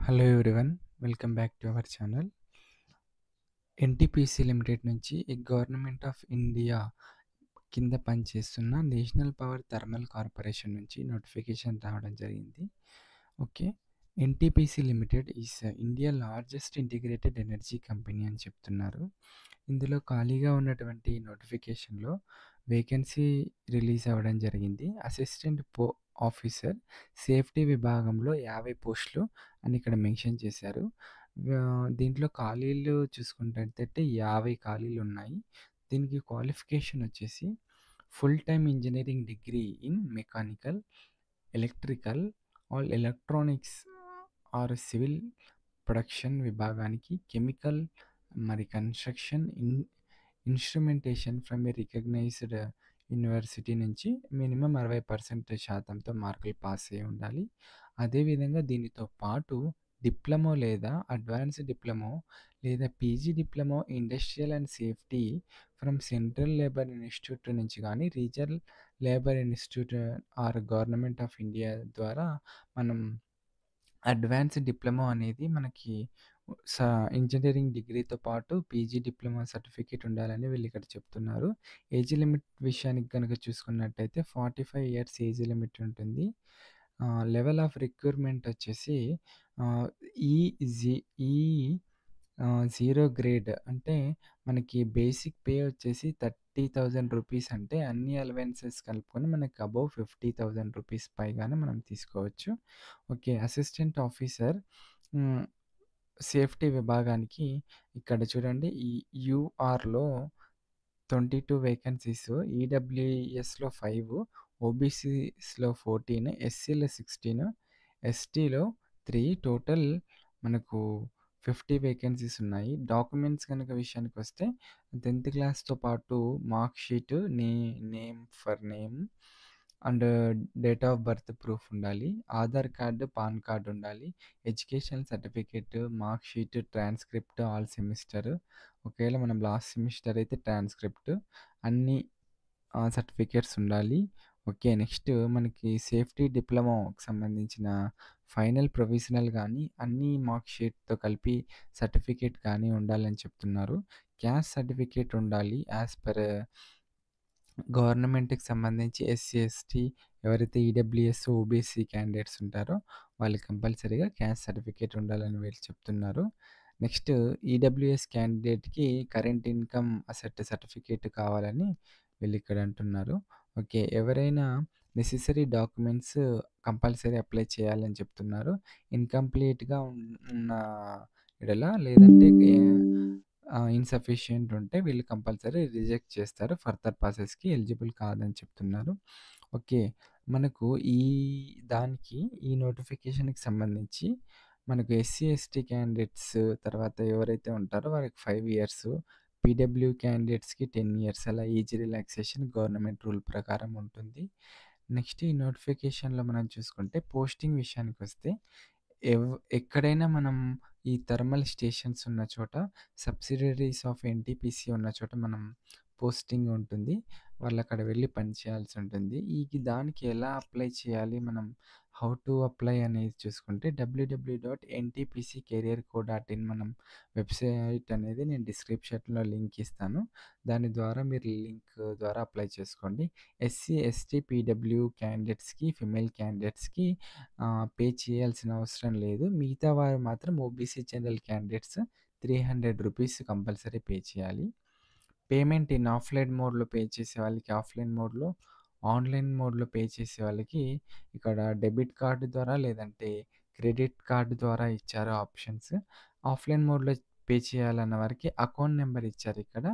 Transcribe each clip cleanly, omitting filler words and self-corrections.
Hello everyone, welcome back to our channel. NTPC limited నుంచి government of India కింద పనిచేస్తున్న national power thermal corporation నుంచి notification రావడం జరిగింది. Okay, NTPC limited is India largest integrated energy company అని చెప్తున్నారు. ఇందులో ఖాళీగా ఉన్నటువంటి నోటిఫికేషన్లో వేకెన్సీ రిలీజ్ అవ్వడం జరిగింది. అసిస్టెంట్ ఆఫీసర్ సేఫ్టీ విభాగంలో 50 పోస్టులు అని ఇక్కడ మెన్షన్ చేశారు. దీంట్లో ఖాళీలు చూసుకున్నట్టయితే 50 ఖాళీలు ఉన్నాయి. దీనికి క్వాలిఫికేషన్ వచ్చేసి full time engineering degree in mechanical, electrical or electronics or civil production విభాగానికి, కెమికల్ మరి construction instrumentation from a recognised university నుంచి మినిమం 60% శాతంతో మార్కులు పాస్ అయి ఉండాలి. అదేవిధంగా దీనితో పాటు డిప్లొమో లేదా అడ్వాన్స్డ్ డిప్లొమో లేదా PG diploma industrial and safety from central labour institute నుంచి కానీ, regional labour institute or government of India ద్వారా మనం అడ్వాన్స్డ్ డిప్లొమా అనేది మనకి ఇంజనీరింగ్ డిగ్రీతో పాటు పీజీ డిప్లొమా సర్టిఫికేట్ ఉండాలని వీళ్ళు ఇక్కడ చెప్తున్నారు. ఏజ్ లిమిట్ విషయానికి కనుక చూసుకున్నట్టయితే 45 ఇయర్స్ ఏజ్ లిమిట్ ఉంటుంది. లెవెల్ ఆఫ్ రిక్రూట్మెంట్ వచ్చేసి ఈ ఈ 0 గ్రేడ్ అంటే మనకి బేసిక్ పే వచ్చేసి 30,000 రూపీస్, అంటే అన్ని అలవెన్సెస్ కలుపుకొని మనకి అబౌవ్ 50,000 రూపీస్ పైగానే మనం తీసుకోవచ్చు. ఓకే, అసిస్టెంట్ ఆఫీసర్ సేఫ్టీ విభాగానికి ఇక్కడ చూడండి, ఈ యూఆర్లో 22 వేకెన్సీస్, ఈడబ్ల్యూఎస్లో 5, ఓబీసీస్లో 14, ఎస్సీలో 16, ఎస్టీలో 3, టోటల్ మనకు 50 వేకెన్సీస్ ఉన్నాయి. డాక్యుమెంట్స్ కనుక విషయానికి వస్తే 10th క్లాస్తో పాటు mark sheet, name for name and date of birth proof ఉండాలి. ఆధార్ కార్డు, పాన్ కార్డు ఉండాలి. Education certificate, mark sheet, transcript all semester, ఒకవేళ మనం లాస్ట్ సెమిస్టర్ అయితే ట్రాన్స్క్రిప్ట్, అన్ని సర్టిఫికేట్స్ ఉండాలి. ఓకే, నెక్స్ట్ మనకి సేఫ్టీ డిప్లొమాకి సంబంధించిన ఫైనల్ ప్రొవిజనల్ కానీ అన్ని మార్క్ షీట్తో కలిపి సర్టిఫికేట్ కానీ ఉండాలని చెప్తున్నారు. క్యాస్ట్ సర్టిఫికేట్ ఉండాలి. యాజ్ పర్ గవర్నమెంట్కి సంబంధించి ఎస్సీ ఎస్టీ ఎవరైతే ఈడబ్ల్యూఎస్ ఓబీసీ క్యాండిడేట్స్ ఉంటారో వాళ్ళకి కంపల్సరీగా క్యాస్ట్ సర్టిఫికేట్ ఉండాలని వీళ్ళు చెప్తున్నారు. నెక్స్ట్ ఈడబ్ల్యూఎస్ క్యాండిడేట్కి కరెంట్ ఇన్కమ్ అసెట్ సర్టిఫికేట్ కావాలని వీళ్ళు ఇక్కడ అంటున్నారు. ఓకే, ఎవరైనా నెసెసరీ డాక్యుమెంట్స్ కంపల్సరీ అప్లై చేయాలని చెప్తున్నారు. ఇన్కంప్లీట్గా ఉన్న ఎడల లేదంటే ఇన్సఫిషియెంట్ ఉంటే వీళ్ళు కంపల్సరీ రిజెక్ట్ చేస్తారు, ఫర్దర్ ప్రాసెస్కి ఎలిజిబుల్ కాదని చెప్తున్నారు. ఓకే, మనకు దానికి ఈ నోటిఫికేషన్కి సంబంధించి మనకు ఎస్సీ ఎస్టీ క్యాండిడేట్స్ తర్వాత ఎవరైతే ఉంటారో వాళ్ళకి 5 ఇయర్స్, పీడబ్ల్యూ క్యాండిడేట్స్కి 10 ఇయర్స్, అలా ఏజ్ రిలాక్సేషన్ గవర్నమెంట్ రూల్ ప్రకారం ఉంటుంది. నెక్స్ట్ ఈ నోటిఫికేషన్లో మనం చూసుకుంటే పోస్టింగ్ విషయానికి వస్తే ఎక్కడైనా మనం ఈ థర్మల్ స్టేషన్స్ ఉన్న చోట, సబ్సిడరీస్ ఆఫ్ ఎన్టీపీసీ ఉన్న చోట మనం పోస్టింగ్ ఉంటుంది. వాళ్ళు అక్కడ వెళ్ళి పని చేయాల్సి ఉంటుంది. దానికి ఎలా అప్లై చేయాలి, మనం హౌ టు అప్లై అనేది చూసుకుంటే www.ntpccareerco.in మనం వెబ్సైట్ అనేది నేను డిస్క్రిప్షన్లో లింక్ ఇస్తాను. దాని ద్వారా మీరు లింక్ ద్వారా అప్లై చేసుకోండి. ఎస్సీ ఎస్టీ పీడబ్ల్యూ క్యాండిడేట్స్కి, ఫిమేల్ క్యాండిడేట్స్కి పే చేయాల్సిన అవసరం లేదు. మిగతా వారు మాత్రం OBC general candidates 300 rupees compulsory pay చేయాలి. పేమెంట్ ఇన్ ఆఫ్లైన్ మోడ్లో పే చేసే వాళ్ళకి ఆఫ్లైన్ మోడ్లో, ఆన్లైన్ మోడ్లో పే చేసే వాళ్ళకి ఇక్కడ డెబిట్ కార్డు ద్వారా లేదంటే క్రెడిట్ కార్డు ద్వారా ఇచ్చారు ఆప్షన్స్. ఆఫ్లైన్ మోడ్లో పే చేయాలన్న వారికి అకౌంట్ నెంబర్ ఇచ్చారు ఇక్కడ.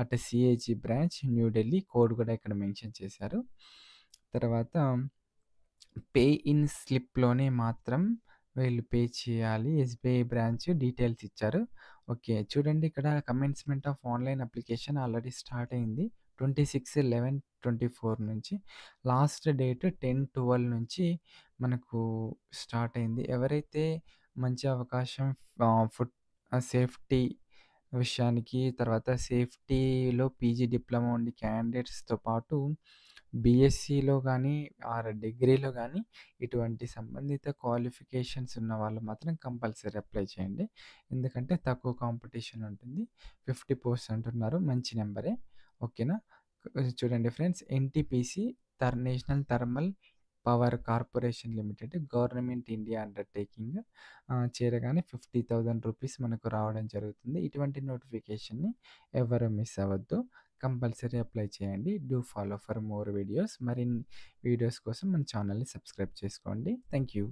అటు సిఏజీ బ్రాంచ్ న్యూఢిల్లీ కోడ్ కూడా ఇక్కడ మెన్షన్ చేశారు. తర్వాత పే ఇన్ స్లిప్లోనే మాత్రం వీళ్ళు పే చేయాలి. ఎస్బీఐ బ్రాంచ్ డీటెయిల్స్ ఇచ్చారు. ఓకే, చూడండి ఇక్కడ commencement of online application already start అయింది 26/11/24 నుంచి. లాస్ట్ డేట్ 10/12 నుంచి మనకు స్టార్ట్ అయింది. ఎవరైతే మంచి అవకాశం ఫుడ్ సేఫ్టీ విషయానికి, తర్వాత సేఫ్టీలో పీజీ డిప్లొమా ఉండి క్యాండిడేట్స్తో పాటు బీఎస్సీలో గానీ ఆర్ డిగ్రీలో గానీ ఇటువంటి సంబంధిత క్వాలిఫికేషన్స్ ఉన్న వాళ్ళు మాత్రం కంపల్సరీ అప్లై చేయండి. ఎందుకంటే తక్కువ కాంపిటీషన్ ఉంటుంది. 50 పోస్ట్స్ అంటున్నారు. మంచి నెంబరే. ఓకేనా? చూడండి friends, NTPC national thermal power corporation limited government India undertaking చేరగానే 50,000 రూపీస్ మనకు రావడం జరుగుతుంది. ఇటువంటి నోటిఫికేషన్‌ని ఎవరు మిస్ అవ్వద్దు. కంపల్సరీ అప్లై చేయండి. Do follow for more videos. మరిన్ని వీడియోస్ కోసం మన ఛానల్‌ని సబ్స్క్రైబ్ చేసుకోండి. Thank you.